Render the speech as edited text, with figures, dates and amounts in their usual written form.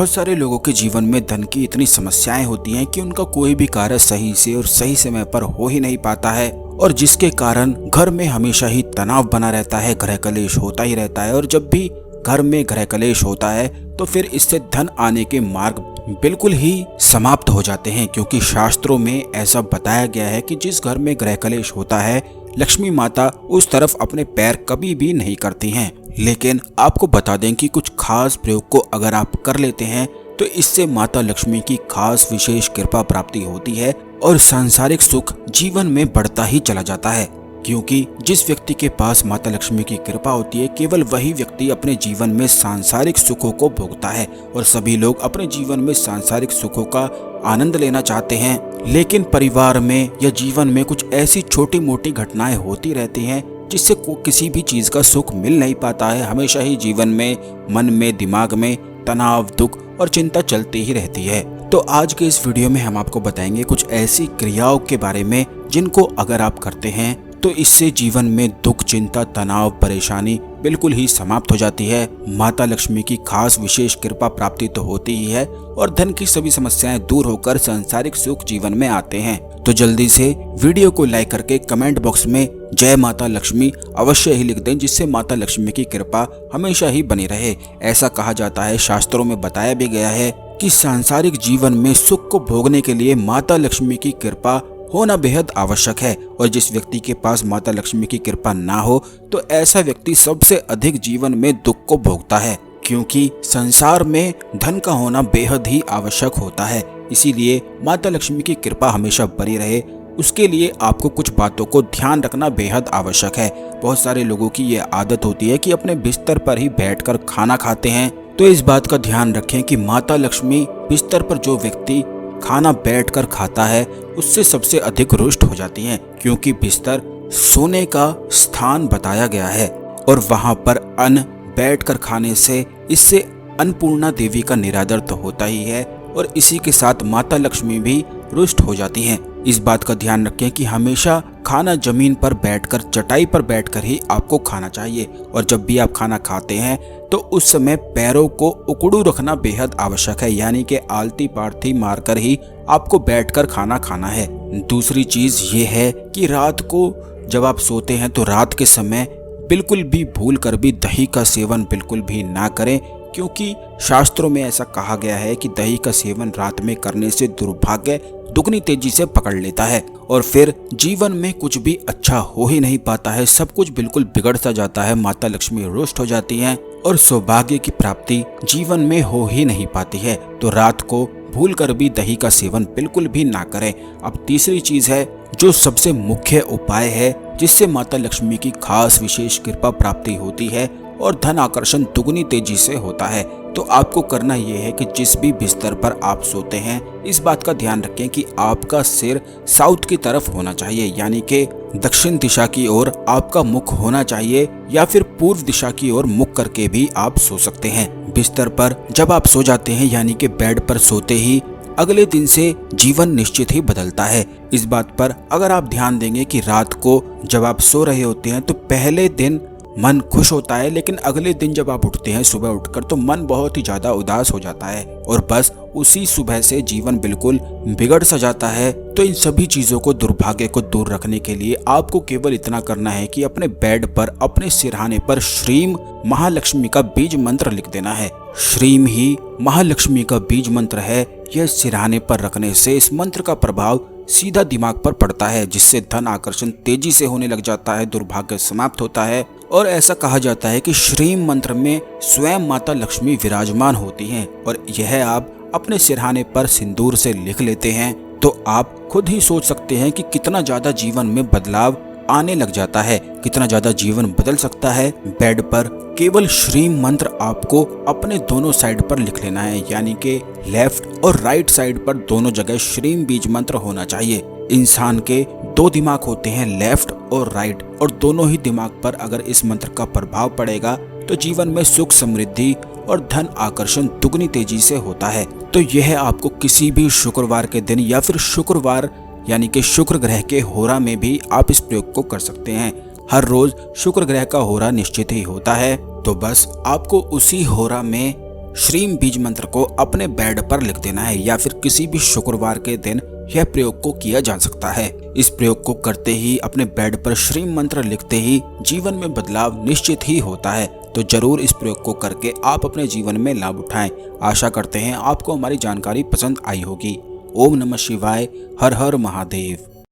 बहुत सारे लोगों के जीवन में धन की इतनी समस्याएं होती हैं कि उनका कोई भी कार्य सही से और सही समय पर हो ही नहीं पाता है, और जिसके कारण घर में हमेशा ही तनाव बना रहता है, गृह कलेश होता ही रहता है। और जब भी घर में गृह कलेश होता है तो फिर इससे धन आने के मार्ग बिल्कुल ही समाप्त हो जाते हैं, क्योंकि शास्त्रों में ऐसा बताया गया है कि जिस घर में गृह कलेश होता है, लक्ष्मी माता उस तरफ अपने पैर कभी भी नहीं करती हैं। लेकिन आपको बता दें कि कुछ खास प्रयोग को अगर आप कर लेते हैं तो इससे माता लक्ष्मी की खास विशेष कृपा प्राप्ति होती है और सांसारिक सुख जीवन में बढ़ता ही चला जाता है। क्योंकि जिस व्यक्ति के पास माता लक्ष्मी की कृपा होती है, केवल वही व्यक्ति अपने जीवन में सांसारिक सुखों को भोगता है, और सभी लोग अपने जीवन में सांसारिक सुखों का आनंद लेना चाहते हैं। लेकिन परिवार में या जीवन में कुछ ऐसी छोटी मोटी घटनाएं होती रहती हैं जिससे किसी भी चीज का सुख मिल नहीं पाता है। हमेशा ही जीवन में, मन में, दिमाग में तनाव, दुख और चिंता चलती ही रहती है। तो आज के इस वीडियो में हम आपको बताएंगे कुछ ऐसी क्रियाओं के बारे में जिनको अगर आप करते हैं तो इससे जीवन में दुख, चिंता, तनाव, परेशानी बिल्कुल ही समाप्त हो जाती है। माता लक्ष्मी की खास विशेष कृपा प्राप्ति तो होती ही है और धन की सभी समस्याएं दूर होकर सांसारिक सुख जीवन में आते हैं। तो जल्दी से वीडियो को लाइक करके कमेंट बॉक्स में जय माता लक्ष्मी अवश्य ही लिख दें, जिससे माता लक्ष्मी की कृपा हमेशा ही बनी रहे। ऐसा कहा जाता है, शास्त्रों में बताया भी गया है कि सांसारिक जीवन में सुख को भोगने के लिए माता लक्ष्मी की कृपा होना बेहद आवश्यक है। और जिस व्यक्ति के पास माता लक्ष्मी की कृपा ना हो तो ऐसा व्यक्ति सबसे अधिक जीवन में दुख को भोगता है, क्योंकि संसार में धन का होना बेहद ही आवश्यक होता है। इसीलिए माता लक्ष्मी की कृपा हमेशा बनी रहे, उसके लिए आपको कुछ बातों को ध्यान रखना बेहद आवश्यक है। बहुत सारे लोगों की ये आदत होती है कि अपने बिस्तर पर ही बैठकर खाना खाते हैं, तो इस बात का ध्यान रखें कि माता लक्ष्मी बिस्तर पर जो व्यक्ति खाना बैठकर खाता है उससे सबसे अधिक रुष्ट हो जाती हैं, क्योंकि बिस्तर सोने का स्थान बताया गया है और वहां पर अन्न बैठकर खाने से इससे अन्नपूर्णा देवी का निरादर तो होता ही है और इसी के साथ माता लक्ष्मी भी रुष्ट हो जाती हैं। इस बात का ध्यान रखें कि हमेशा खाना जमीन पर बैठकर, चटाई पर बैठकर ही आपको खाना चाहिए, और जब भी आप खाना खाते हैं तो उस समय पैरों को उकड़ू रखना बेहद आवश्यक है, यानी कि आलती पालती मारकर ही आपको बैठकर खाना खाना है। दूसरी चीज ये है कि रात को जब आप सोते हैं तो रात के समय बिल्कुल भी भूल कर भी दही का सेवन बिल्कुल भी ना करें, क्योंकि शास्त्रों में ऐसा कहा गया है कि दही का सेवन रात में करने से दुर्भाग्य दुगनी तेजी से पकड़ लेता है और फिर जीवन में कुछ भी अच्छा हो ही नहीं पाता है, सब कुछ बिल्कुल बिगड़ सा जाता है, माता लक्ष्मी रुष्ट हो जाती हैं और सौभाग्य की प्राप्ति जीवन में हो ही नहीं पाती है। तो रात को भूल कर भी दही का सेवन बिल्कुल भी ना करें। अब तीसरी चीज है जो सबसे मुख्य उपाय है जिससे माता लक्ष्मी की खास विशेष कृपा प्राप्ति होती है और धन आकर्षण दुगनी तेजी से होता है। तो आपको करना यह है कि जिस भी बिस्तर पर आप सोते हैं, इस बात का ध्यान रखें कि आपका सिर साउथ की तरफ होना चाहिए, यानी कि दक्षिण दिशा की ओर आपका मुख होना चाहिए, या फिर पूर्व दिशा की ओर मुख करके भी आप सो सकते हैं। बिस्तर पर जब आप सो जाते हैं, यानी कि बेड पर सोते ही अगले दिन से जीवन निश्चित ही बदलता है। इस बात पर अगर आप ध्यान देंगे कि रात को जब आप सो रहे होते हैं तो पहले दिन मन खुश होता है, लेकिन अगले दिन जब आप उठते हैं सुबह उठकर तो मन बहुत ही ज्यादा उदास हो जाता है और बस उसी सुबह से जीवन बिल्कुल बिगड़ सा जाता है। तो इन सभी चीजों को, दुर्भाग्य को दूर रखने के लिए आपको केवल इतना करना है कि अपने बेड पर, अपने सिरहाने पर श्रीम महालक्ष्मी का बीज मंत्र लिख देना है। श्रीम ही महालक्ष्मी का बीज मंत्र है, यह सिरहाने पर रखने से इस मंत्र का प्रभाव सीधा दिमाग पर पड़ता है, जिससे धन आकर्षण तेजी से होने लग जाता है, दुर्भाग्य समाप्त होता है। और ऐसा कहा जाता है कि श्रीम मंत्र में स्वयं माता लक्ष्मी विराजमान होती हैं, और यह आप अपने सिरहाने पर सिंदूर से लिख लेते हैं तो आप खुद ही सोच सकते हैं कि कितना ज्यादा जीवन में बदलाव आने लग जाता है, कितना ज्यादा जीवन बदल सकता है। बेड पर केवल श्रीम मंत्र आपको अपने दोनों साइड पर लिख लेना है, यानी कि लेफ्ट और राइट साइड पर दोनों जगह श्रीम बीज मंत्र होना चाहिए। इंसान के दो दिमाग होते हैं, लेफ्ट और राइट, और दोनों ही दिमाग पर अगर इस मंत्र का प्रभाव पड़ेगा तो जीवन में सुख, समृद्धि और धन आकर्षण दुगनी तेजी से होता है। तो यह आपको किसी भी शुक्रवार के दिन या फिर शुक्रवार यानी कि शुक्र ग्रह के होरा में भी आप इस प्रयोग को कर सकते हैं। हर रोज शुक्र ग्रह का होरा निश्चित ही होता है, तो बस आपको उसी होरा में श्रीम बीज मंत्र को अपने बेड पर लिख देना है या फिर किसी भी शुक्रवार के दिन यह प्रयोग को किया जा सकता है। इस प्रयोग को करते ही, अपने बेड पर श्रीम मंत्र लिखते ही जीवन में बदलाव निश्चित ही होता है। तो जरूर इस प्रयोग को करके आप अपने जीवन में लाभ उठाएं। आशा करते हैं आपको हमारी जानकारी पसंद आई होगी। ओम नमः शिवाय। हर हर महादेव।